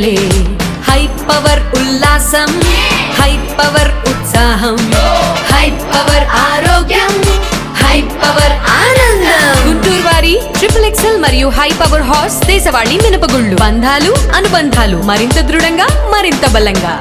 పండగలే high power ఉల్లాసం high power ఉత్సాహం high power ఆరోగ్యం హై పవర్ ఆనందం గుంటూరు వారి XXL మరియు హై పవర్ హార్స్ దేశవాళీ మినపగుళ్ళు బంధాలు అనుబంధాలు మరింత దృఢంగా మరింత బలంగా.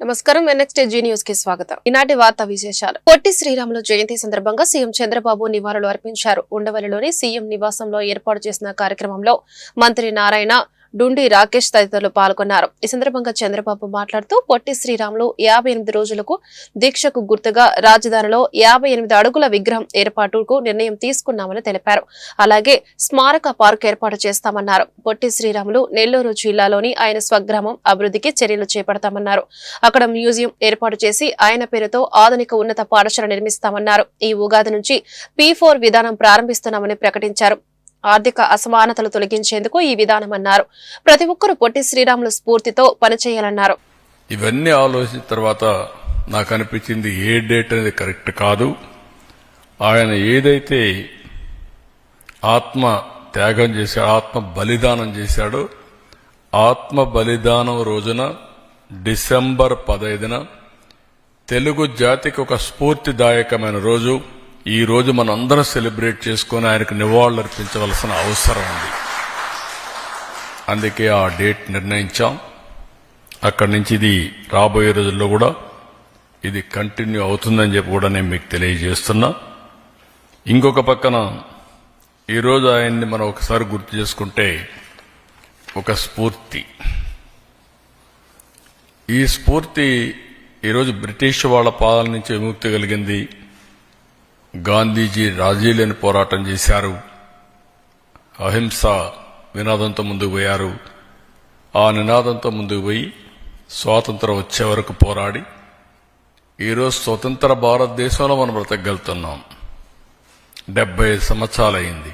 నమస్కారం. NXTG న్యూస్ కి స్వాగతం. ఈనాటి వార్తా విశేషాలు. పొట్టి శ్రీరాములు జయంతి సందర్భంగా సీఎం చంద్రబాబు నివాళులు అర్పించారు. ఉండవల్లిలోని సీఎం నివాసంలో ఏర్పాటు చేసిన కార్యక్రమంలో మంత్రి నారాయణ, డుండి రాకేష్ తదితరులు పాల్గొన్నారు. ఈ సందర్భంగా చంద్రబాబు మాట్లాడుతూ పొట్టి శ్రీరాములు 58 రోజులకు దీక్షకు గుర్తుగా రాజధానిలో 58 అడుగుల విగ్రహం ఏర్పాటుకు నిర్ణయం తీసుకున్నామని తెలిపారు. అలాగే స్మారక పార్క్ ఏర్పాటు చేస్తామన్నారు. పొట్టి శ్రీరాములు నెల్లూరు జిల్లాలోని ఆయన స్వగ్రామం అభివృద్ధికి చర్యలు చేపడతామన్నారు. అక్కడ మ్యూజియం ఏర్పాటు చేసి ఆయన పేరుతో ఆధునిక ఉన్నత పాఠశాల నిర్మిస్తామన్నారు. ఈ ఉగాది నుంచి P4 విధానం ప్రారంభిస్తున్నామని ప్రకటించారు. ఆర్థిక అసమానతలు తొలగించేందుకు ఈ విధానం అన్నారు. ప్రతి ఒక్కరూ పొట్టి శ్రీరాములు స్ఫూర్తితో పనిచేయాలన్నారు. ఇవన్నీ ఆలోచించిన తర్వాత నాకు అనిపించింది ఏ డేట్ అనేది కరెక్ట్ కాదు. ఆయన ఏదైతే ఆత్మ త్యాగం చేశాడో, ఆత్మ బలిదానం చేశాడో, ఆత్మ బలిదానం రోజున డిసెంబర్ 15న తెలుగు జాతికి ఒక స్ఫూర్తిదాయకమైన రోజు. ఈ రోజు మనం అందరం సెలబ్రేట్ చేసుకుని ఆయనకు నివాళులు అర్పించవలసిన అవసరం ఉంది. అందుకే ఆ డేట్ నిర్ణయించాం. అక్కడి నుంచి ఇది రాబోయే రోజుల్లో కూడా ఇది కంటిన్యూ అవుతుందని చెప్పి కూడా నేను మీకు తెలియజేస్తున్నా. ఇంకొక పక్కన ఈరోజు ఆయన్ని మనం ఒకసారి గుర్తు చేసుకుంటే ఒక స్ఫూర్తి, ఈ స్ఫూర్తి ఈరోజు బ్రిటిష్ వాళ్ళ పాలన నుంచి విముక్తి కలిగింది. గాంధీజీ రాజీ లేని పోరాటం చేశారు. అహింస నినాదంతో ముందుకు పోయారు. ఆ నినాదంతో ముందుకు పోయి స్వాతంత్రం వచ్చే వరకు పోరాడి ఈరోజు స్వతంత్ర భారతదేశంలో మనం బ్రతకగలుగుతున్నాం. 75 సంవత్సరాలు అయింది.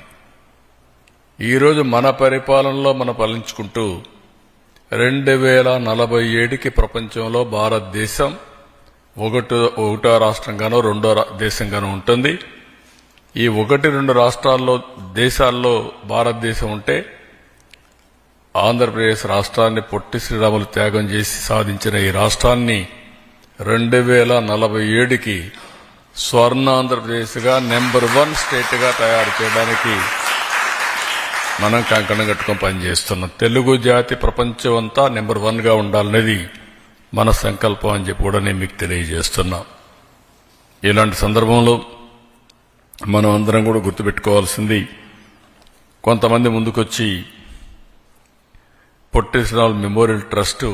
ఈరోజు మన పరిపాలనలో మనం పాలించుకుంటూ 2047కి ప్రపంచంలో భారతదేశం ఒకటో రాష్ట్రంగానో రెండో దేశంగానో ఉంటుంది. ఈ 1-2 రాష్ట్రాల్లో దేశాల్లో భారతదేశం ఉంటే ఆంధ్రప్రదేశ్ రాష్ట్రాన్ని పొట్టి శ్రీరాములు త్యాగం చేసి సాధించిన ఈ రాష్ట్రాన్ని 2047కి స్వర్ణాంధ్రప్రదేశ్గా నెంబర్ 1 స్టేట్గా తయారు చేయడానికి మనం కంకణం కట్టుకొని పనిచేస్తున్నాం. తెలుగు జాతి ప్రపంచం అంతా నెంబర్ 1గా ఉండాలనేది మన సంకల్పం అని చెప్పి కూడా నేను మీకు తెలియజేస్తున్నా. ఇలాంటి సందర్భంలో మనం అందరం కూడా గుర్తుపెట్టుకోవాల్సింది, కొంతమంది ముందుకొచ్చి పొట్టి శ్రీరాములు మెమోరియల్ ట్రస్ట్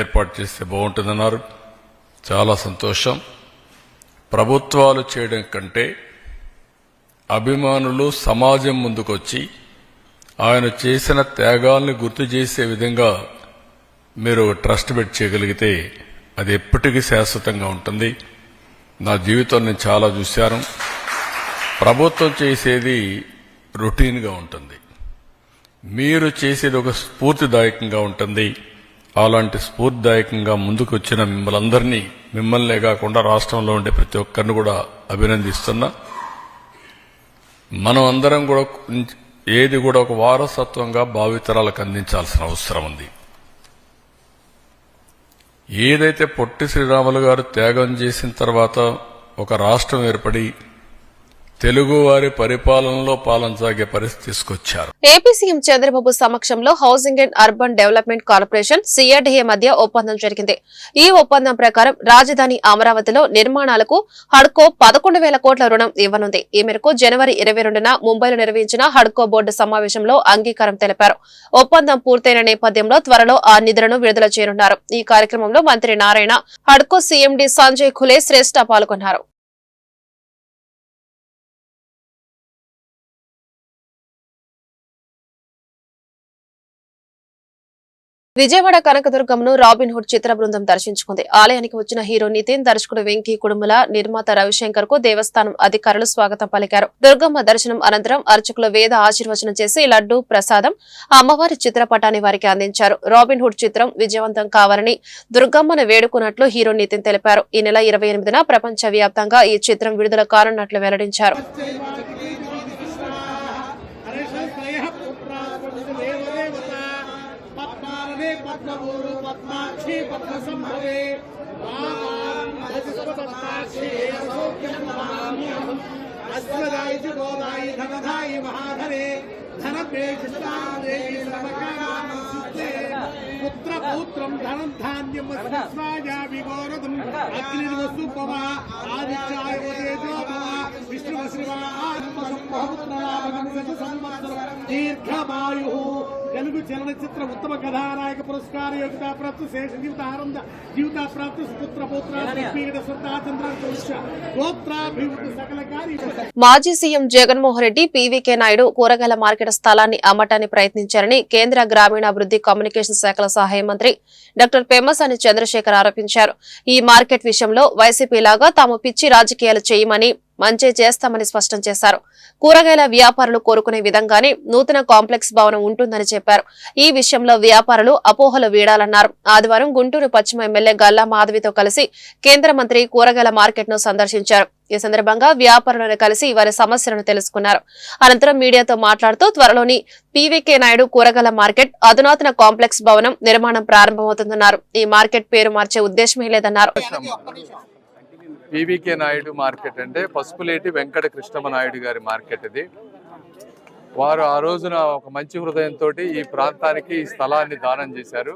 ఏర్పాటు చేస్తే బాగుంటుందన్నారు. చాలా సంతోషం. ప్రభుత్వాలు చేయడం కంటే అభిమానులు సమాజం ముందుకొచ్చి ఆయన చేసిన త్యాగాల్ని గుర్తు చేసే విధంగా మీరు ట్రస్ట్ పెట్టి చేయగలిగితే అది ఎప్పటికీ శాశ్వతంగా ఉంటుంది. నా జీవితం నేను చాలా చూశాను. ప్రభుత్వం చేసేది రొటీన్గా ఉంటుంది, మీరు చేసేది ఒక స్ఫూర్తిదాయకంగా ఉంటుంది. అలాంటి స్ఫూర్తిదాయకంగా ముందుకు వచ్చిన మిమ్మల్నే కాకుండా రాష్ట్రంలో ఉండే ప్రతి ఒక్కరిని కూడా అభినందిస్తున్నా. మనం అందరం కూడా ఏది కూడా ఒక వారసత్వంగా భావితరాలకు అందించాల్సిన అవసరం ఉంది. ఏదైతే పొట్టి శ్రీరాములు గారు త్యాగం చేసిన తర్వాత ఒక రాష్ట్రం ఏర్పడి తెలుగు వారి పరిపాలనలో పాలన పరిస్థితి తీసుకొచ్చారు. ఏపీ సీఎం చంద్రబాబు సమక్షంలో housing and urban development corporation CRDA మధ్య ఒప్పందం జరిగింది. ఈ ఒప్పందం ప్రకారం రాజధాని అమరావతిలో నిర్మాణాలకు హడ్కో 11,000 కోట్ల రుణం ఇవ్వనుంది. ఈ మేరకు జనవరి 22న ముంబైలో నిర్వహించిన హడ్కో బోర్డు సమావేశంలో అంగీకారం తెలిపారు. ఒప్పందం పూర్తయిన నేపథ్యంలో త్వరలో ఆ నిధులను విడుదల చేయనున్నారు. ఈ కార్యక్రమంలో మంత్రి నారాయణ, హడ్కో CMD సంజయ్ ఖులే శ్రేష్ఠ పాల్గొన్నారు. విజయవాడ కనకదుర్గంను రాబిన్ హుడ్ చిత్ర బృందం దర్శించుకుంది. ఆలయానికి వచ్చిన హీరో నితిన్, దర్శకుడు వెంకీ కుడుముల, నిర్మాత రవిశంకర్ కు దేవస్థానం అధికారులు స్వాగతం పలికారు. దుర్గమ్మ దర్శనం అనంతరం అర్చకులు వేద ఆశీర్వచనం చేసి లడ్డు ప్రసాదం అమ్మవారి చిత్రపటాన్ని వారికి అందించారు. రాబిన్ హుడ్ చిత్రం విజయవంతం కావాలని దుర్గమ్మను వేడుకున్నట్లు హీరో నితిన్ తెలిపారు. ఈ నెల 28న ప్రపంచ వ్యాప్తంగా ఈ చిత్రం విడుదల కానున్నట్లు వెల్లడించారు. పద్మూరు పద్మాక్షి పద్మ సంభవే అశ్వదాయి గోదాయి ధనధాయి మహాధరే పుత్ర పౌత్రం ధనం ధాన్యం విగోరదం అగ్నిర్వసు పవ ఆదిత్యాయ విష్ణు దీర్ఘమాయు తెలుగు చలనచిత్ర ఉత్తమ కథానాయక పురస్కార యోగితా ప్రాప్తు శేష జీవితానంద జీవితా ప్రాప్తు సుపుత్ర పౌత్ర గోత్రాభివృద్ధి సకల కార్య. మాజీ సీఎం జగన్మోహన్ రెడ్డి పీవీకే నాయుడు కూరగాయల మార్కెట్ స్థలాన్ని అమ్మటానికి ప్రయత్నించారని కేంద్ర గ్రామీణాభివృద్ధి కమ్యూనికేషన్ శాఖల సహాయ మంత్రి డాక్టర్ పెమ్మసాని చంద్రశేఖర్ ఆరోపించారు. ఈ మార్కెట్ విషయంలో వైసీపీ లాగా తాము పిచ్చి రాజకీయాలు చేయమని మంచి చేస్తామని స్పష్టం చేశారు. కూరగాయల వ్యాపారులు కోరుకునే విధంగానే నూతన కాంప్లెక్స్ భవనం ఉంటుందని చెప్పారు. ఈ విషయంలో వ్యాపారులు అపోహలు వీడాలన్నారు. ఆదివారం గుంటూరు పశ్చిమ ఎమ్మెల్యే గల్లా మాధవితో కలిసి కేంద్ర మంత్రి కూరగాయల మార్కెట్ ను సందర్శించారు. ఈ సందర్భంగా వ్యాపారులను కలిసి వారి సమస్యలను తెలుసుకున్నారు. అనంతరం మీడియాతో మాట్లాడుతూ త్వరలోని పీవీకే నాయుడు కూరగాయల మార్కెట్ అధునాతన కాంప్లెక్స్ భవనం నిర్మాణం ప్రారంభమవుతుందన్నారు. ఈ మార్కెట్ పేరు మార్చే ఉద్దేశమే లేదన్నారు. పీవీకే నాయుడు మార్కెట్ అంటే పసుపులేటి వెంకట కృష్ణమ్మ నాయుడు గారి మార్కెట్ ఇది. వారు ఆ రోజున ఒక మంచి హృదయంతో ఈ ప్రాంతానికి ఈ స్థలాన్ని దానం చేశారు.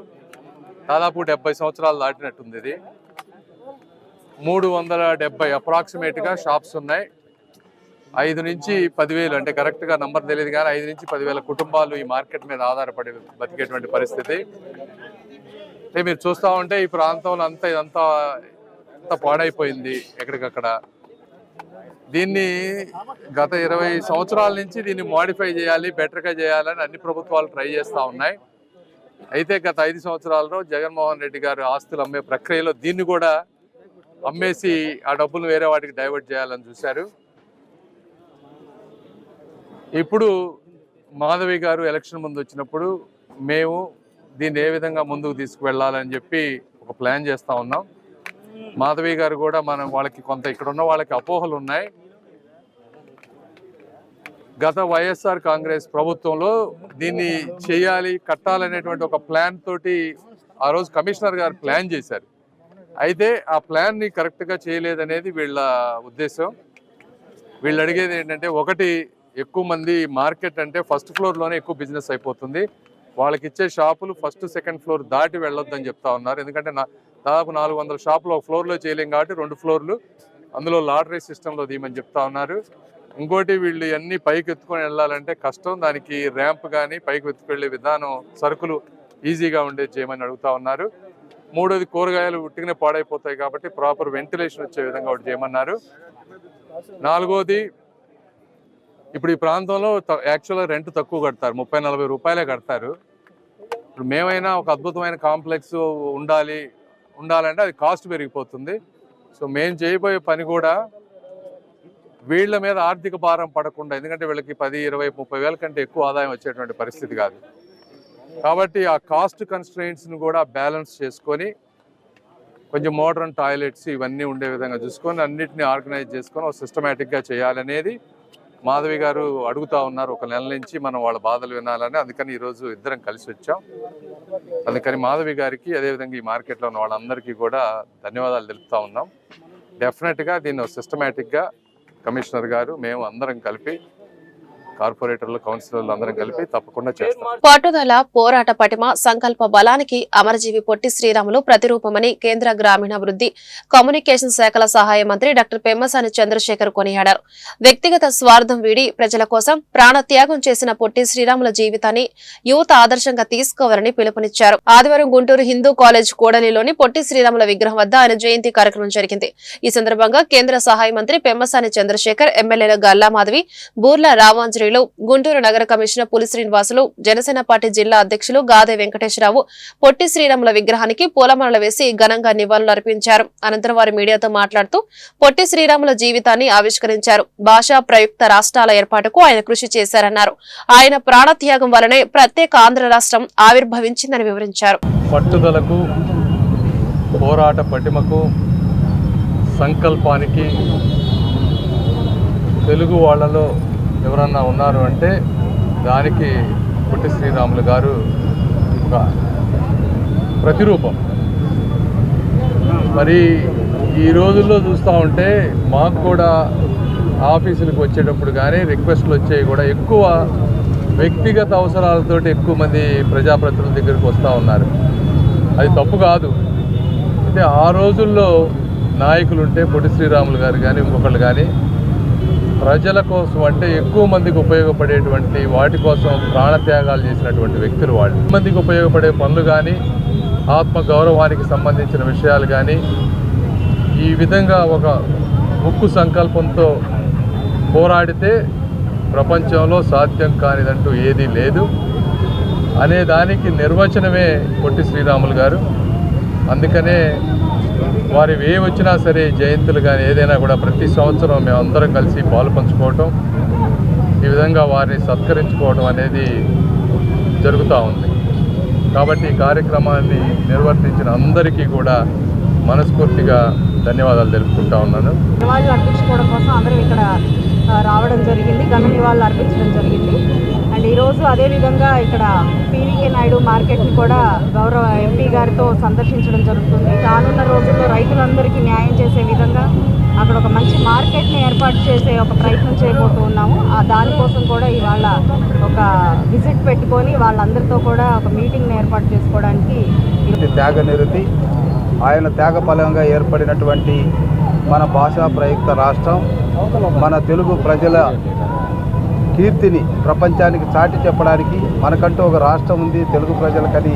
దాదాపు 70 సంవత్సరాలు దాటినట్టుంది. ఇది 370 అప్రాక్సిమేట్ గా షాప్స్ ఉన్నాయి. 5 నుంచి 10,000 అంటే కరెక్ట్ గా నంబర్ తెలియదు కానీ 5 నుంచి 10,000 కుటుంబాలు ఈ మార్కెట్ మీద ఆధారపడి బతికేటువంటి పరిస్థితి. అంటే మీరు చూస్తూ ఉంటే ఈ ప్రాంతంలో ఇదంతా పాడైపోయింది ఎక్కడికక్కడ. దీన్ని గత 20 సంవత్సరాల నుంచి దీన్ని మోడిఫై చేయాలి, బెటర్గా చేయాలని అన్ని ప్రభుత్వాలు ట్రై చేస్తూ ఉన్నాయి. అయితే గత 5 సంవత్సరాల్లో జగన్మోహన్ రెడ్డి గారు ఆస్తులు అమ్మే ప్రక్రియలో దీన్ని కూడా అమ్మేసి ఆ డబ్బులు వేరే వాటికి డైవర్ట్ చేయాలని చూశారు. ఇప్పుడు మాధవి గారు ఎలక్షన్ ముందు వచ్చినప్పుడు మేము దీన్ని ఏ విధంగా ముందుకు తీసుకువెళ్ళాలని చెప్పి ఒక ప్లాన్ చేస్తూ ఉన్నాం. మాధవి గారు కూడా వాళ్ళకి కొంత ఇక్కడ ఉన్న వాళ్ళకి అపోహలు ఉన్నాయి. గత వైఎస్ఆర్ కాంగ్రెస్ ప్రభుత్వంలో దీన్ని చేయాలి, కట్టాలనేటువంటి ఒక ప్లాన్ తోటి ఆ రోజు కమిషనర్ గారు ప్లాన్ చేశారు. అయితే ఆ ప్లాన్ ని కరెక్ట్ గా చేయలేదనేది వీళ్ళ ఉద్దేశం. వీళ్ళు అడిగేది ఏంటంటే, ఒకటి ఎక్కువ మంది మార్కెట్ అంటే ఫస్ట్ ఫ్లోర్ లోనే ఎక్కువ బిజినెస్ అయిపోతుంది. వాళ్ళకి ఇచ్చే షాపులు ఫస్ట్ సెకండ్ ఫ్లోర్ దాటి వెళ్ళొద్దని చెప్తా ఉన్నారు. ఎందుకంటే దాదాపు 400 షాపులు ఒక ఫ్లోర్లో చేయలేం కాబట్టి 2 ఫ్లోర్లు అందులో లాటరీ సిస్టంలో తీయమని చెప్తా ఉన్నారు. ఇంకోటి వీళ్ళు అన్ని పైకి ఎత్తుకొని వెళ్ళాలంటే కష్టం. దానికి ర్యాంప్ కానీ పైకి ఎత్తుకెళ్లే విధానం సరుకులు ఈజీగా ఉండేది చేయమని అడుగుతా ఉన్నారు. మూడోది, కూరగాయలు ఉట్టిగానే పాడైపోతాయి కాబట్టి ప్రాపర్ వెంటిలేషన్ వచ్చే విధంగా ఒకటి చేయమన్నారు. నాలుగోది, ఇప్పుడు ఈ ప్రాంతంలో యాక్చువల్గా రెంట్ తక్కువ కడతారు, 30-40 రూపాయలే కడతారు. ఇప్పుడు మేమైనా ఒక అద్భుతమైన కాంప్లెక్స్ ఉండాలంటే అది కాస్ట్ పెరిగిపోతుంది. సో మేము చేయబోయే పని కూడా వీళ్ళ మీద ఆర్థిక భారం పడకుండా, ఎందుకంటే వీళ్ళకి 10, 20, 30 వేల కంటే ఎక్కువ ఆదాయం వచ్చేటువంటి పరిస్థితి కాదు. కాబట్టి ఆ కాస్ట్ కన్స్ట్రెయింట్స్ని కూడా బ్యాలెన్స్ చేసుకొని కొంచెం మోడర్న్ టాయిలెట్స్ ఇవన్నీ ఉండే విధంగా చూసుకొని అన్నిటిని ఆర్గనైజ్ చేసుకొని ఒక సిస్టమేటిక్గా చేయాలనేది మాధవి గారు అడుగుతా ఉన్నారు. ఒక నెల నుంచి మనం వాళ్ళ బాధలు వినాలని, అందుకని ఈరోజు ఇద్దరం కలిసి వచ్చాం. అందుకని మాధవి గారికి అదేవిధంగా ఈ మార్కెట్లో ఉన్న వాళ్ళందరికీ కూడా ధన్యవాదాలు తెలుపుతా ఉన్నాం. డెఫినెట్గా దీన్ని సిస్టమేటిక్గా కమిషనర్ గారు, మేము అందరం కలిపి, కార్పొరేటర్లు, కౌన్సిలర్లు అందరం కలిపి తప్పకుండా చేస్తాం. పట్టుదల, పోరాట పటిమ, సంకల్ప బలానికి అమరజీవి పొట్టి శ్రీరాములు ప్రతిరూపమని కేంద్ర గ్రామీణాభివృద్ధి కమ్యూనికేషన్ శాఖల సహాయ మంత్రి డాక్టర్ పెమ్మసాని చంద్రశేఖర్ కొనియాడారు. వ్యక్తిగత స్వార్థం వీడి ప్రజల కోసం ప్రాణత్యాగం చేసిన పొట్టి శ్రీరాముల జీవితాన్ని యువత ఆదర్శంగా తీసుకోవాలని పిలుపునిచ్చారు. ఆదివారం గుంటూరు హిందూ కాలేజ్ కూడలిలోని పొట్టి శ్రీరాముల విగ్రహం వద్ద ఆయన జయంతి కార్యక్రమం జరిగింది. ఈ సందర్భంగా కేంద్ర సహాయ మంత్రి పెమ్మసాని చంద్రశేఖర్, ఎమ్మెల్యేల గల్లా మాధవి, బూర్ల రామాంజరెడ్డి, మంత్రులు గుంటూరు నగర కమిషనర్ పులి శ్రీనివాసులు, జనసేన పార్టీ జిల్లా అధ్యక్షులు గాదే వెంకటేశ్వరరావు పొట్టి శ్రీరాముల విగ్రహానికి పూలమాలలు వేసి ఘనంగా నివాళులు అర్పించారు. అనంతరం వారు మీడియాతో మాట్లాడుతూ పొట్టి శ్రీరాముల జీవితాన్ని ఆవిష్కరించారు. భాషా ప్రయుక్త రాష్ట్రాల ఏర్పాటుకు ఆయన కృషి చేశారన్నారు. ఆయన ప్రాణత్యాగం వలనే ప్రత్యేక ఆంధ్ర రాష్ట్రం ఆవిర్భవించిందని వివరించారు. పట్టుదలకు, పోరాట పటిమకు, సంకల్పానికి తెలుగు వాళ్ళలో ఎవరన్నా ఉన్నారు అంటే దానికి పొట్టి శ్రీరాములు గారు ఒక ప్రతిరూపం. మరి ఈ రోజుల్లో చూస్తూ ఉంటే మాకు కూడా ఆఫీసులకు వచ్చేటప్పుడు కానీ రిక్వెస్ట్లు వచ్చేవి కూడా ఎక్కువ వ్యక్తిగత అవసరాలతోటి ఎక్కువ మంది ప్రజాప్రతినిధుల దగ్గరికి వస్తూ ఉన్నారు. అది తప్పు కాదు. అయితే ఆ రోజుల్లో నాయకులు ఉంటే పొట్టి శ్రీరాములు గారు కానీ ఇంకొకళ్ళు కానీ ప్రజల కోసం అంటే ఎక్కువ మందికి ఉపయోగపడేటువంటి వాటి కోసం ప్రాణత్యాగాలు చేసినటువంటి వ్యక్తులు వాళ్ళు. మందికి ఉపయోగపడే పనులు కానీ, ఆత్మ గౌరవానికి సంబంధించిన విషయాలు కానీ ఈ విధంగా ఒక ఉక్కు సంకల్పంతో పోరాడితే ప్రపంచంలో సాధ్యం కానిదంటూ ఏదీ లేదు అనే దానికి నిర్వచనమే పొట్టి శ్రీరాములు గారు. అందుకనే వారి ఏ వచ్చినా సరే జయంతులు కానీ ఏదైనా కూడా ప్రతి సంవత్సరం మేమందరం కలిసి పాలు పంచుకోవటం, ఈ విధంగా వారిని సత్కరించుకోవడం అనేది జరుగుతూ ఉంది. కాబట్టి ఈ కార్యక్రమాన్ని నిర్వర్తించిన అందరికీ కూడా మనస్ఫూర్తిగా ధన్యవాదాలు తెలుపుకుంటా ఉన్నాను. నివాళులు అర్పించుకోవడం కోసం అందరం ఇక్కడ రావడం జరిగింది, ఘన నివాళులు అర్పించడం జరిగింది. అండ్ ఈరోజు అదేవిధంగా ఇక్కడ పీవీకే నాయుడు మార్కెట్ని కూడా గౌరవ ఎంపీ గారితో సందర్శించడం జరుగుతుంది. రానున్న రోజుల్లో రైతులందరికీ న్యాయం చేసే విధంగా అక్కడ ఒక మంచి మార్కెట్ని ఏర్పాటు చేసే ఒక ప్రయత్నం చేయబోతూ ఉన్నాము. దానికోసం కూడా ఇవాళ ఒక విజిట్ పెట్టుకొని వాళ్ళందరితో కూడా ఒక మీటింగ్ని ఏర్పాటు చేసుకోవడానికి త్యాగ నిరతి, ఆయన త్యాగఫలంగా ఏర్పడినటువంటి మన భాషా ప్రయుక్త రాష్ట్రం మన తెలుగు ప్రజల కీర్తిని ప్రపంచానికి చాటి చెప్పడానికి మనకంటూ ఒక రాష్ట్రం ఉంది తెలుగు ప్రజలకని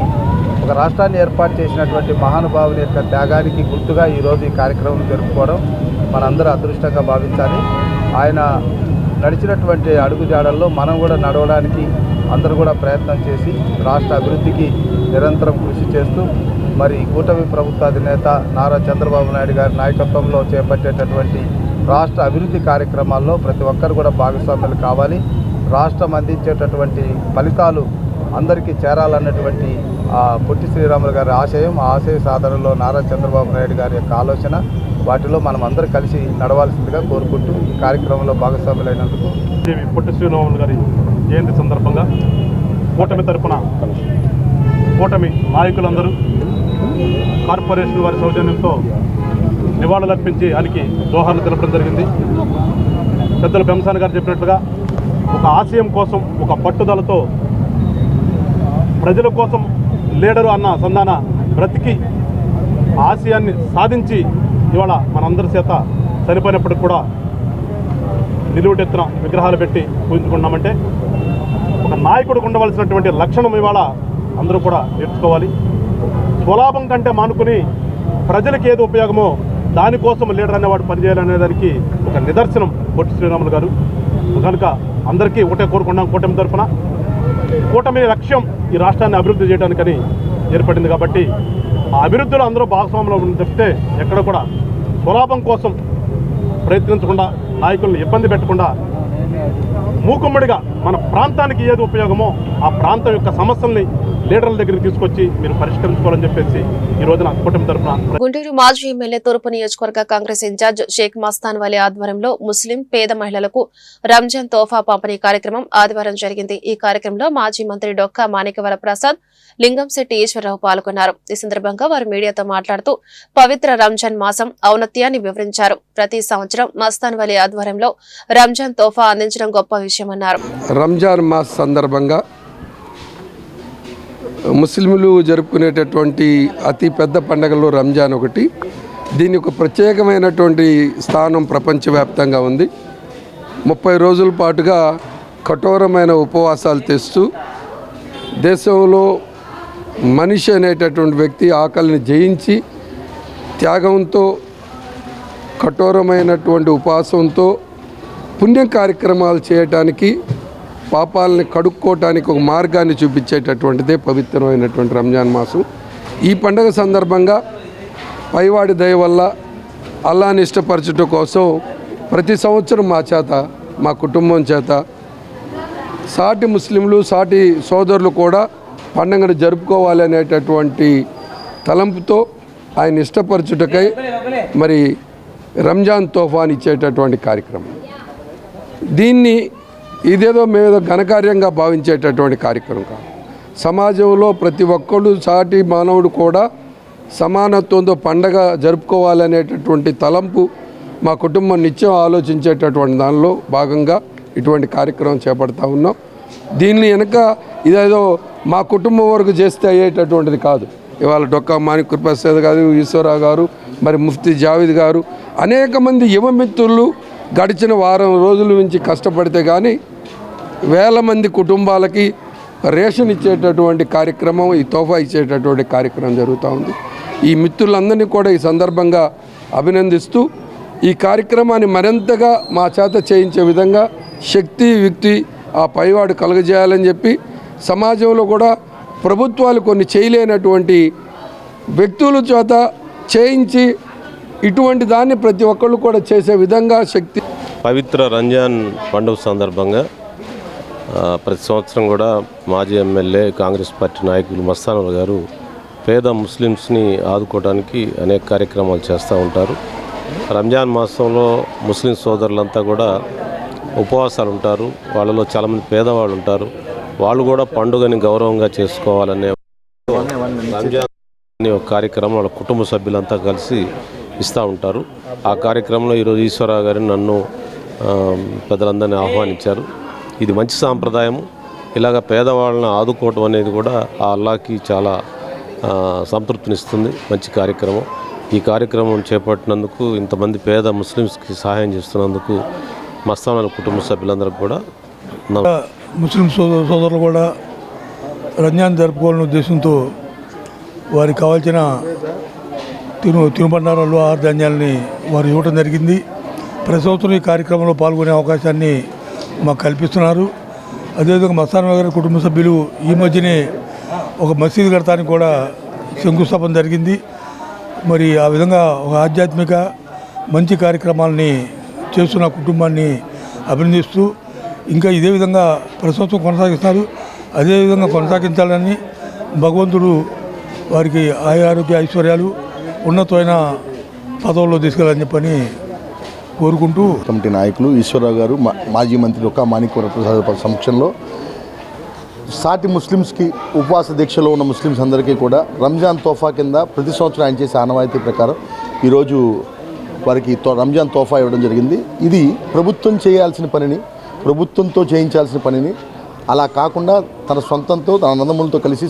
ఒక రాష్ట్రాన్ని ఏర్పాటు చేసినటువంటి మహానుభావుని యొక్క త్యాగానికి గుర్తుగా ఈరోజు ఈ కార్యక్రమం జరుపుకోవడం మనందరూ అదృష్టంగా భావించాలి. ఆయన నడిచినటువంటి అడుగుజాడల్లో మనం కూడా నడవడానికి అందరూ కూడా ప్రయత్నం చేసి రాష్ట్ర అభివృద్ధికి నిరంతరం కృషి చేస్తూ మరి కూటమి ప్రభుత్వ అధినేత నారా చంద్రబాబు నాయుడు గారి నాయకత్వంలో చేపట్టేటటువంటి రాష్ట్ర అభివృద్ధి కార్యక్రమాల్లో ప్రతి ఒక్కరు కూడా భాగస్వాములు కావాలి. రాష్ట్రం అందించేటటువంటి ఫలితాలు అందరికీ చేరాలన్నటువంటి పొట్టి శ్రీరాములు గారి ఆశయం, ఆ ఆశయ సాధనలో నారా చంద్రబాబు నాయుడు గారి యొక్క ఆలోచన, వాటిలో మనం అందరూ కలిసి నడవాల్సిందిగా కోరుకుంటూ ఈ కార్యక్రమంలో భాగస్వాములైనందుకు పొట్టి శ్రీరాములు గారి జయంతి సందర్భంగా కూటమి తరపున కూటమి నాయకులందరూ కార్పొరేషన్ వారి సౌజన్యంతో నివాళులు అర్పించి ఆయనకి దోహార్లు తెలపడం జరిగింది. పెద్దలు పెంసాని గారు చెప్పినట్లుగా ఒక ఆశయం కోసం, ఒక పట్టుదలతో ప్రజల కోసం లీడరు అన్న సంధాన బ్రతికి ఆశయాన్ని సాధించి ఇవాళ మనందరి చేత చనిపోయినప్పటికి కూడా నిలువుటెత్తున విగ్రహాలు పెట్టి పూజించుకున్నామంటే ఒక నాయకుడికి ఉండవలసినటువంటి లక్షణం ఇవాళ అందరూ కూడా నేర్చుకోవాలి. స్వలాభం కంటే మానుకుని ప్రజలకు ఏది ఉపయోగమో దానికోసం లీడర్ అనేవాడు పనిచేయాలనే దానికి ఒక నిదర్శనం పొట్టి శ్రీరాములు గారు. కనుక అందరికీ ఒకటే కోరుకున్నాం, కూటమి తరఫున కూటమి లక్ష్యం ఈ రాష్ట్రాన్ని అభివృద్ధి చేయడానికని ఏర్పడింది. కాబట్టి ఆ అభివృద్ధిలో అందరూ భాగస్వాములు తప్పితే ఎక్కడ కూడా స్వలాభం కోసం ప్రయత్నించకుండా, నాయకులను ఇబ్బంది పెట్టకుండా మూకుమ్మడిగా మన ప్రాంతానికి ఏది ఉపయోగమో ఆ ప్రాంతం యొక్క సమస్యల్ని లీడర్ల దగ్గరికి తీసుకొచ్చి మీరు పరిష్కరించుకోవాలని చెప్పేసి ఈ రోజున కూటమి తరఫున. గుంటూరు మాజీ ఎమ్మెల్యే తూర్పు నియోజకవర్గ కాంగ్రెస్ ఇన్ఛార్జ్ షేక్ మస్తాన్ వలీ ఆధ్వర్యంలో ముస్లిం పేద మహిళలకు రంజాన్ తోఫా పంపిణీ కార్యక్రమం ఆదివారం జరిగింది. ఈ కార్యక్రమంలో మాజీ మంత్రి డొక్కా మాణిక్యవర ప్రసాద్, లింగంశెట్టి ఈశ్వరరావు పాల్గొన్నారు. ఈ సందర్భంగా వారు మీడియాతో మాట్లాడుతూ పవిత్ర రంజాన్ మాసం ఔన్నత్యాన్ని వివరించారు. ప్రతి సంవత్సరం మస్తాన్ వలీ ఆధ్వర్యంలో రంజాన్ తోఫా అందించడం గొప్ప విషయమన్నారు. రంజాన్ మాస్ సందర్భంగా ముస్లింలు జరుపుకునేటటువంటి అతి పెద్ద పండుగల్లో రంజాన్ ఒకటి. దీని ఒక ప్రత్యేకమైనటువంటి స్థానం ప్రపంచవ్యాప్తంగా ఉంది. 30 రోజుల పాటుగా కఠోరమైన ఉపవాసాలు తెస్తూ దేశంలో మనిషి అనేటటువంటి వ్యక్తి ఆకలిని జయించి త్యాగంతో, కఠోరమైనటువంటి ఉపవాసంతో పుణ్య కార్యక్రమాలు చేయటానికి పాపాలని కడుక్కోవటానికి ఒక మార్గాన్ని చూపించేటటువంటిదే పవిత్రమైనటువంటి రంజాన్ మాసం. ఈ పండగ సందర్భంగా పైవాడి దయ వల్ల అల్లాని ఇష్టపరచడం కోసం ప్రతి సంవత్సరం మా చేత, మా కుటుంబం చేత, సాటి ముస్లింలు, సాటి సోదరులు కూడా పండుగను జరుపుకోవాలి అనేటటువంటి తలంపుతో ఆయన ఇష్టపరచుటకై మరి రంజాన్ తోఫాని ఇచ్చేటటువంటి కార్యక్రమం. దీన్ని ఇదేదో మీద ఘనకార్యంగా భావించేటటువంటి కార్యక్రమం కాదు. సమాజంలో ప్రతి ఒక్కళ్ళు, సాటి మానవుడు కూడా సమానత్వంతో పండగ జరుపుకోవాలనేటటువంటి తలంపు మా కుటుంబం నిత్యం ఆలోచించేటటువంటి దానిలో భాగంగా ఇటువంటి కార్యక్రమం చేపడతా ఉన్నాం. దీన్ని వెనక ఇదేదో మా కుటుంబం వరకు చేస్తే అయ్యేటటువంటిది కాదు. ఇవాళ డొక్కా మాణిక్ ప్రసాద్ గారు, ఈశ్వరరావు గారు, మరి ముఫ్తీ జావేద్ గారు, అనేక మంది యువ మిత్రులు గడిచిన వారం రోజుల నుంచి కష్టపడితే కానీ వేల మంది కుటుంబాలకి రేషన్ ఇచ్చేటటువంటి కార్యక్రమం, ఈ తోఫా ఇచ్చేటటువంటి కార్యక్రమం జరుగుతూ ఉంది. ఈ మిత్రులందరినీ కూడా ఈ సందర్భంగా అభినందిస్తూ ఈ కార్యక్రమాన్ని మరింతగా మా చేత చేయించే విధంగా శక్తి, యుక్తి ఆ పైవాడు కలుగజేయాలని చెప్పి సమాజంలో కూడా ప్రభుత్వాలు కొన్ని చేయలేనటువంటి వ్యక్తుల చేత చేయించి ఇటువంటి దాన్ని ప్రతి ఒక్కళ్ళు కూడా చేసే విధంగా శక్తి. పవిత్ర రంజాన్ పండుగ సందర్భంగా ప్రతి సంవత్సరం కూడా మాజీ ఎమ్మెల్యే కాంగ్రెస్ పార్టీ నాయకులు మస్తానూర్ గారు పేద ముస్లిమ్స్ని ఆదుకోవడానికి అనేక కార్యక్రమాలు చేస్తూ ఉంటారు. రంజాన్ మాసంలో ముస్లిం సోదరులంతా కూడా ఉపవాసాలు ఉంటారు. వాళ్ళలో చాలామంది పేదవాళ్ళు ఉంటారు. వాళ్ళు కూడా పండుగని గౌరవంగా చేసుకోవాలనే రంజాన్ ఒక కార్యక్రమం వాళ్ళ కుటుంబ సభ్యులంతా కలిసి ఇస్తూ ఉంటారు. ఆ కార్యక్రమంలో ఈరోజు ఈశ్వరరావు గారిని, నన్ను, పెద్దలందరినీ ఆహ్వానించారు. ఇది మంచి సాంప్రదాయం. ఇలాగ పేదవాళ్ళని ఆదుకోవటం అనేది కూడా ఆ అల్లాకి చాలా సంతృప్తినిస్తుంది. మంచి కార్యక్రమం. ఈ కార్యక్రమం చేపట్టినందుకు, ఇంతమంది పేద ముస్లిమ్స్కి సహాయం చేస్తున్నందుకు మస్తాన్ కుటుంబ సభ్యులందరికీ కూడా ముస్లిం సోదరులు కూడా రంజాన్ జరుపుకోవాలనే ఉద్దేశంతో వారికి కావాల్సిన తినుబండారాలు, ఆహార ధాన్యాలని వారు ఇవ్వడం జరిగింది. ప్రతి సంవత్సరం ఈ కార్యక్రమంలో పాల్గొనే అవకాశాన్ని మాకు కల్పిస్తున్నారు. అదేవిధంగా మస్తాన్ గారి కుటుంబ సభ్యులు ఈ మధ్యనే ఒక మసీదు కడతానికి కూడా శంకుస్థాపన జరిగింది. మరి ఆ విధంగా ఒక ఆధ్యాత్మిక మంచి కార్యక్రమాలని చేస్తున్న కుటుంబాన్ని అభినందిస్తూ ఇంకా ఇదే విధంగా ప్రతి సంవత్సరం కొనసాగిస్తున్నారు. అదేవిధంగా కొనసాగించాలని భగవంతుడు వారికి ఆరోగ్య ఐశ్వర్యాలు, ఉన్నతమైన పదవుల్లో తీసుకెళ్ళాలని చెప్పని కోరుకుంటూ కమిటీ నాయకులు ఈశ్వరరావు గారు, మాజీ మంత్రి డొక్కా మాణిక్ ప్రసాద్ సమక్షంలో సాటి ముస్లిమ్స్కి ఉపవాస దీక్షలో ఉన్న ముస్లిమ్స్ అందరికీ కూడా రంజాన్ తోఫా కింద ప్రతి సంవత్సరం ఆయన చేసే ఆనవాయితీ ప్రకారం ఈరోజు వారికి రంజాన్ తోఫా ఇవ్వడం జరిగింది. ఇది ప్రభుత్వం చేయాల్సిన పనిని, ప్రభుత్వంతో చేయించాల్సిన పనిని అలా కాకుండా తన సొంతంతో, తన నందములతో కలిసి,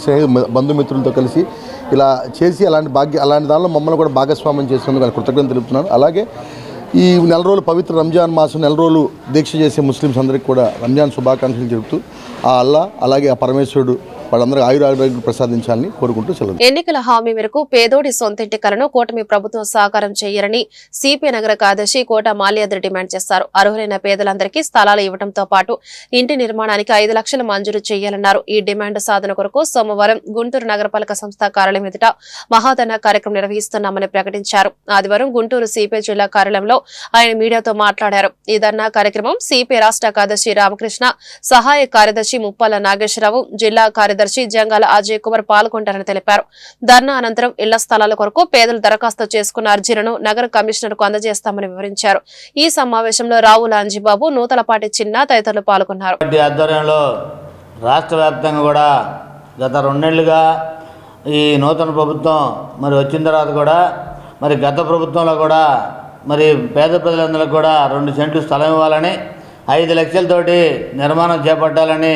బంధుమిత్రులతో కలిసి ఇలా చేసి అలాంటి దానిలో మమ్మల్ని కూడా భాగస్వామ్యం చేసినందుకు ఆయన కృతజ్ఞతలు తెలుపుతున్నాను. అలాగే ఈ నెల రోజులు పవిత్ర రంజాన్ మాసం నెల రోజులు దీక్ష చేసే ముస్లిమ్స్ అందరికీ కూడా రంజాన్ శుభాకాంక్షలు చెబుతూ ఆ అల్లా అలాగే ఆ పరమేశ్వరుడు వాళ్ళందరూ ఆయురారోగ్యాలు ప్రసాదించాలని కోరుకుంటూ సెలవు. ఎన్నికల హామీ మేరకు పేదోడి సొంతింటి కలను కూటమి ప్రభుత్వం సాకారం చేయాలని సిపిఐ నగర కార్యదర్శి కోట మాల్యాద్రి డిమాండ్ చేశారు. అర్హులైన పేదలందరికీ స్థలాలు ఇవ్వడంతో పాటు ఇంటి నిర్మాణానికి 5 లక్షలు మంజూరు చేయాలన్నారు. ఈ డిమాండ్ సాధన కొరకు సోమవారం గుంటూరు నగరపాలక సంస్థ కార్యాలయం ఎదుట మహాధర్నా కార్యక్రమం నిర్వహిస్తున్నామని ప్రకటించారు. ఆదివారం గుంటూరు సిపిఐ జిల్లా కార్యాలయంలో ఆయన మీడియాతో మాట్లాడారు. ఈ ధర్నా కార్యక్రమం సిపిఐ రాష్ట్ర కార్యదర్శి రామకృష్ణ, సహాయ కార్యదర్శి ముప్పాల నాగేశ్వరరావు, జిల్లా కార్యదర్శి జంగాల అజయ్ కుమార్ పాల్గొంటారని తెలిపారు. ధర్నా అనంతరం ఇళ్ల స్థలాల కొరకు పేదలు దరఖాస్తు చేసుకున్న అర్జీలను నగర కమిషనర్ కు అందజేస్తామని వివరించారు. ఈ సమావేశంలో రావుల అంజిబాబు, నూతలపాటి చిన్న తదితరులు పాల్గొన్నారు. ఆధ్వర్యంలో రాష్ట్ర వ్యాప్తంగా కూడా గత 2 నెలలుగా ఈ నూతన ప్రభుత్వం మరి వచ్చిన తర్వాత కూడా మరి గత ప్రభుత్వంలో కూడా మరి పేద ప్రజలందరికీ కూడా 2 సెంట్లు స్థలం ఇవ్వాలని, 5 లక్షలతోటి నిర్మాణం చేపట్టాలని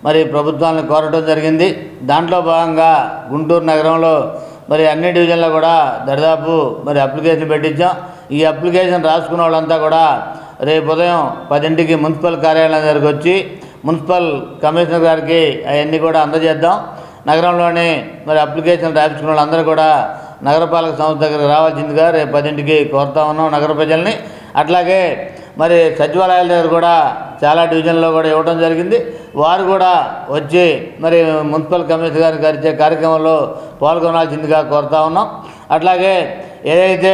మరి ప్రభుత్వాన్ని కోరడం జరిగింది. దాంట్లో భాగంగా గుంటూరు నగరంలో మరి అన్ని డివిజన్లో కూడా దరిదాపు మరి అప్లికేషన్ పెట్టించాం. ఈ అప్లికేషన్ రాసుకున్న వాళ్ళంతా కూడా రేపు ఉదయం 10ంటికి మున్సిపల్ కార్యాలయం దగ్గరికి వచ్చి మున్సిపల్ కమిషనర్ గారికి అవన్నీ కూడా అందజేద్దాం. నగరంలోని మరి అప్లికేషన్ రాయించుకున్న వాళ్ళందరూ కూడా నగరపాలక సంస్థ దగ్గరికి రావాల్సిందిగా రేపు 10ంటికి కోరుతా ఉన్నాం నగర ప్రజల్ని. అట్లాగే మరి సచివాలయాల దగ్గర కూడా చాలా డివిజన్లో కూడా ఇవ్వడం జరిగింది. వారు కూడా వచ్చి మరి మున్సిపల్ కమిషనర్ గారికి గారిచే కార్యక్రమంలో పాల్గొనాల్సిందిగా కోరుతా ఉన్నాం. అట్లాగే ఏదైతే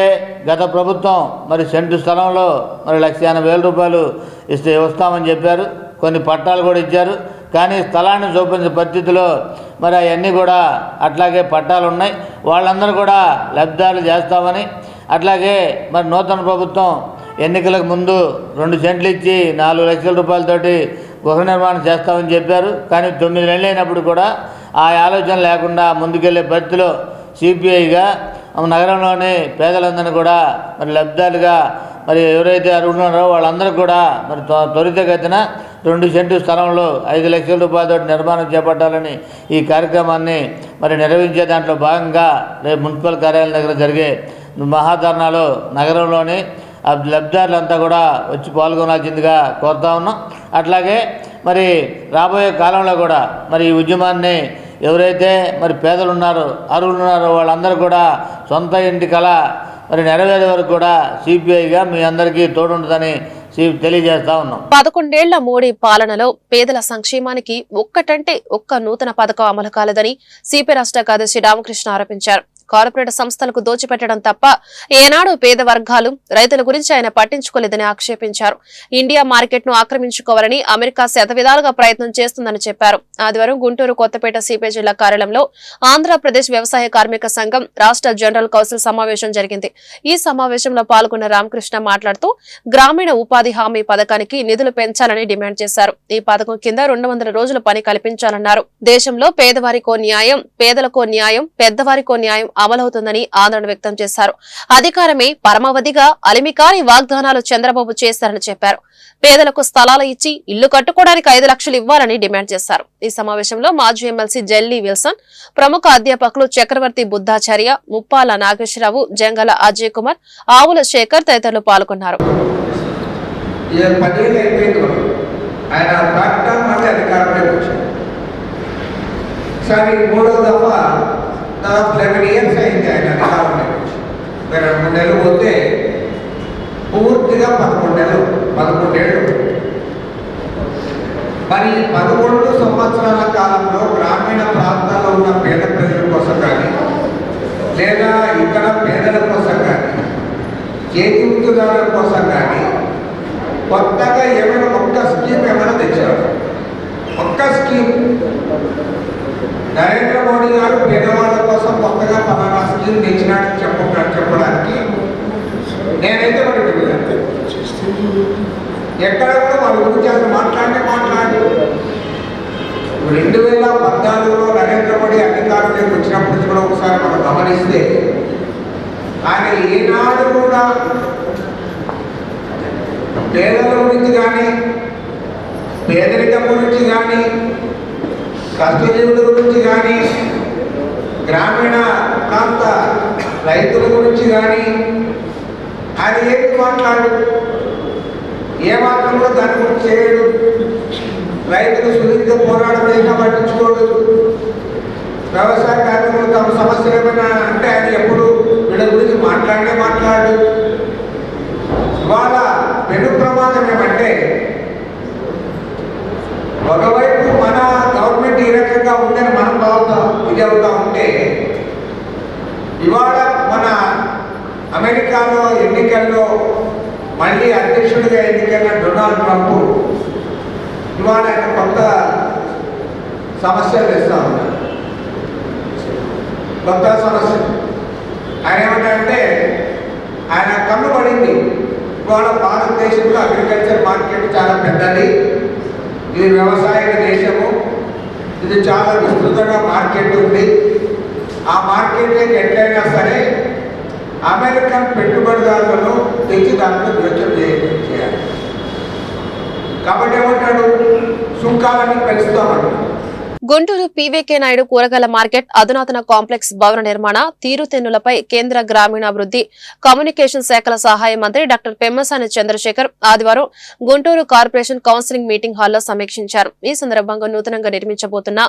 గత ప్రభుత్వం మరి సెంటు స్థలంలో మరి 1,80,000 రూపాయలు వస్తామని చెప్పారు, కొన్ని పట్టాలు కూడా ఇచ్చారు. కానీ స్థలాన్ని చూపించిన పరిస్థితిలో మరి అవన్నీ కూడా అట్లాగే పట్టాలు ఉన్నాయి, వాళ్ళందరూ కూడా లబ్ధిదారులు చేస్తామని, అట్లాగే మరి నూతన ప్రభుత్వం ఎన్నికలకు ముందు 2 సెంట్లు ఇచ్చి 4 లక్షల రూపాయలతోటి గృహ నిర్మాణం చేస్తామని చెప్పారు. కానీ 9 నెలలు అయినప్పుడు కూడా ఆ ఆలోచన లేకుండా ముందుకెళ్లే పరిస్థితిలో సిపిఐగా నగరంలోని పేదలందరినీ కూడా మరి లబ్ధిదారులుగా మరి ఎవరైతే అడుగుతున్నారో వాళ్ళందరూ కూడా మరి త్వరితగతిన 2 సెంటు స్థలంలో 5 లక్షల రూపాయలతో నిర్మాణం చేపట్టాలని ఈ కార్యక్రమాన్ని మరి నిర్వహించే దాంట్లో భాగంగా రేపు మున్సిపల్ కార్యాలయం దగ్గర జరిగే మహాధర్నాలో నగరంలోని లబ్ధిదారులంతా కూడా వచ్చి పాల్గొనాల్సిందిగా కోరుతా ఉన్నాం. అట్లాగే మరి రాబోయే కాలంలో కూడా మరి ఈ ఉద్యమాన్ని ఎవరైతే మరి పేదలు ఉన్నారో అర్హులు ఉన్నారో వాళ్ళందరూ కూడా సొంత ఇంటి కళ మరి నెరవేరే వరకు కూడా సిపిఐగా మీ అందరికీ తోడుంటుందని తెలియజేస్తా ఉన్నాం. 11 ఏళ్ల మోడీ పాలనలో పేదల సంక్షేమానికి ఒక్కటంటే ఒక్క నూతన పథకం అమలు కాలేదని సిపిఐ రాష్ట్ర కార్యదర్శి రామకృష్ణ ఆరోపించారు. కార్పొరేట్ సంస్థలకు దోచిపెట్టడం తప్ప ఏనాడు పేద వర్గాలు రైతుల గురించి ఆయన పట్టించుకోలేదని ఆక్షేపించారు. ఇండియా మార్కెట్ ను ఆక్రమించుకోవాలని అమెరికా శతవిధాలుగా ప్రయత్నం చేస్తుందని చెప్పారు. ఆదివారం గుంటూరు కొత్తపేట సిపిఐ జిల్లా కార్యాలయంలో ఆంధ్రప్రదేశ్ వ్యవసాయ కార్మిక సంఘం రాష్ట్ర జనరల్ కౌన్సిల్ సమావేశం జరిగింది. ఈ సమావేశంలో పాల్గొన్న రామకృష్ణ మాట్లాడుతూ గ్రామీణ ఉపాధి హామీ పథకానికి నిధులు పెంచాలని డిమాండ్ చేశారు. ఈ పథకం కింద 200 రోజుల పని కల్పించాలన్నారు. దేశంలో పేదవారికో న్యాయం, పేదలకో న్యాయం, పెద్దవారికో న్యాయం అమలవుతుందని ఆందోళన వ్యక్తం చేశారు. అధికారమే పరమావధిగా అలిమికాని వాగ్దానాలు చంద్రబాబు చేశారని చెప్పారు. పేదలకు స్థలాలు ఇచ్చి ఇల్లు కట్టుకోవడానికి 5 లక్షలు ఇవ్వాలని డిమాండ్ చేశారు. ఈ సమావేశంలో మాజీ ఎమ్మెల్సీ జెల్లీ విల్సన్, ప్రముఖ అధ్యాపకులు చక్రవర్తి బుద్ధాచార్య, ముప్పాల నాగేశ్వరరావు, జంగల అజయ్ కుమార్, ఆవుల శేఖర్ తదితరులు పాల్గొన్నారు. దాదాపు 11 ఇయర్స్ అయింది ఆయన అధికారంలో. 2 నెలలు పోతే పూర్తిగా 11 ఏళ్ళు. మరి 11 సంవత్సరాల కాలంలో గ్రామీణ ప్రాంతాల్లో ఉన్న పేద ప్రజల కోసం కానీ లేదా ఇతర పేదల కోసం కానీ చేతి వృత్తిదారుల కోసం కానీ కొత్తగా ఏమైనా ఒక్క స్కీమ్ ఏమైనా తెచ్చారు? ఒక్క స్కీమ్ నరేంద్ర మోడీ గారు పేదవాళ్ళ కోసం కొత్తగా పలానా స్కీమ్ తెచ్చినట్టు చెప్పడానికి నేనైతే మరి ఎక్కడ కూడా వాళ్ళ గురించి అసలు మాట్లాడి 2014లో నరేంద్ర మోడీ అధికారంలోకి వచ్చినప్పుడు కూడా ఒకసారి మనం గమనిస్తే ఆయన ఏనాడు కూడా పేదల గురించి కానీ పేదరికం గురించి కానీ కష్టజీవుల గురించి కానీ గ్రామీణ ప్రాంత రైతుల గురించి కానీ ఆయన ఏమి మాట్లాడు, ఏమాత్రం కూడా దాని గురించి చేయడు. రైతులు సుదీర్ఘ పోరాటం చేసినా పట్టించుకోడు. వ్యవసాయ కార్మికులు తమ సమస్యలు ఏమైనా అంటే ఆయన ఎప్పుడు వీళ్ళ గురించి మాట్లాడు. ఇవాళ పెను ప్రమాదం ఏమంటే ఒకవైపు మన గవర్నమెంట్ ఈ రకంగా ఉందని మనం ఇది అవుతా ఉంటే ఇవాళ మన అమెరికాలో ఎన్నికల్లో మళ్ళీ అధ్యక్షుడిగా ఎన్నికైన డొనాల్డ్ ట్రంప్ ఇవాళ ఆయన కొత్త సమస్యలు తెస్తా ఉన్నారు. కొత్త సమస్య ఆయన ఏమంటే ఆయన కన్ను పడింది. ఇవాళ భారతదేశంలో అగ్రికల్చర్ మార్కెట్ చాలా పెద్దది, ఇది వ్యవసాయ దేశము, ఇది చాలా విస్తృతంగా మార్కెట్ ఉంది. ఆ మార్కెట్లోకి ఎట్లయినా సరే అమెరికన్ పెట్టుబడిదారులను తెచ్చి దాంట్లో జోక్యం చేయాలి. కాబట్టి ఏమంటాడు, సుంకాలన్నీ పెంచుతామంటాడు. గుంటూరు పీవీకే నాయుడు కూరగాయల మార్కెట్ అధునాతన కాంప్లెక్స్ భవన నిర్మాణ తీరుతెన్నులపై కేంద్ర గ్రామీణాభివృద్ధి కమ్యూనికేషన్ శాఖల సహాయ మంత్రి డాక్టర్ పెమ్మసాని చంద్రశేఖర్ ఆదివారం గుంటూరు కార్పొరేషన్ కౌన్సిలింగ్ మీటింగ్ హాల్లో సమీక్షించారు. ఈ సందర్భంగా నూతనంగా నిర్మించబోతున్న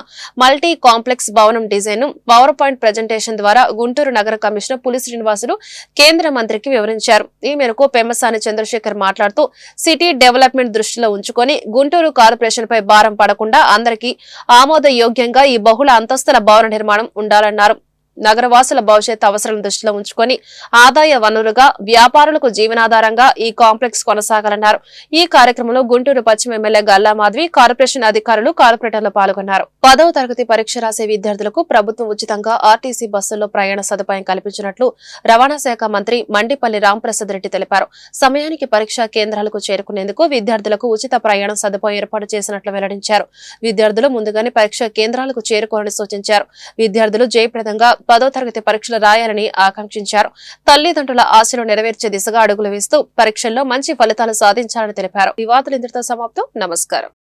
మల్టీ కాంప్లెక్స్ భవనం డిజైన్ ను పవర్ పాయింట్ ప్రజెంటేషన్ ద్వారా గుంటూరు నగర కమిషనర్ పులి శ్రీనివాసులు కేంద్ర మంత్రికి వివరించారు. ఈ మేరకు పెమ్మసాని చంద్రశేఖర్ మాట్లాడుతూ సిటీ డెవలప్మెంట్ దృష్టిలో ఉంచుకొని గుంటూరు కార్పొరేషన్ పై భారం పడకుండా అందరికీ ఆమోదయోగ్యంగా ఈ బహుళ అంతస్తుల భవన నిర్మాణం ఉండాలన్నారు. నగరవాసుల భవిష్యత్ అవసరాలను దృష్టిలో ఉంచుకొని ఆదాయ వనరుగా వ్యాపారులకు జీవనాధారంగా ఈ కాంప్లెక్స్ కొనసాగాలన్నారు. ఈ కార్యక్రమంలో గుంటూరు పశ్చిమ ఎమ్మెల్యే గల్లా మాధవి, కార్పొరేషన్ అధికారులు, కార్పొరేటర్లు పాల్గొన్నారు. 10వ తరగతి పరీక్ష రాసే విద్యార్థులకు ప్రభుత్వం ఉచితంగా ఆర్టీసీ బస్సుల్లో ప్రయాణ సదుపాయం కల్పించినట్లు రవాణా శాఖ మంత్రి మండిపల్లి రాంప్రసాద్ రెడ్డి తెలిపారు. సమయానికి పరీక్షా కేంద్రాలకు చేరుకునేందుకు విద్యార్థులకు ఉచిత ప్రయాణ సదుపాయం ఏర్పాటు చేసినట్లు వెల్లడించారు. విద్యార్థులు ముందుగానే పరీక్షా కేంద్రాలకు చేరుకోవాలని సూచించారు. విద్యార్థులు జయప్రదంగా 10వ తరగతి పరీక్షలు రాయాలని ఆకాంక్షించారు. తల్లిదండ్రుల ఆశలు నెరవేర్చే దిశగా అడుగులు వేస్తూ పరీక్షల్లో మంచి ఫలితాలు సాధించాలని తెలిపారు. ఈ వార్తలు ఇంతటితో సమాప్తం. నమస్కారం.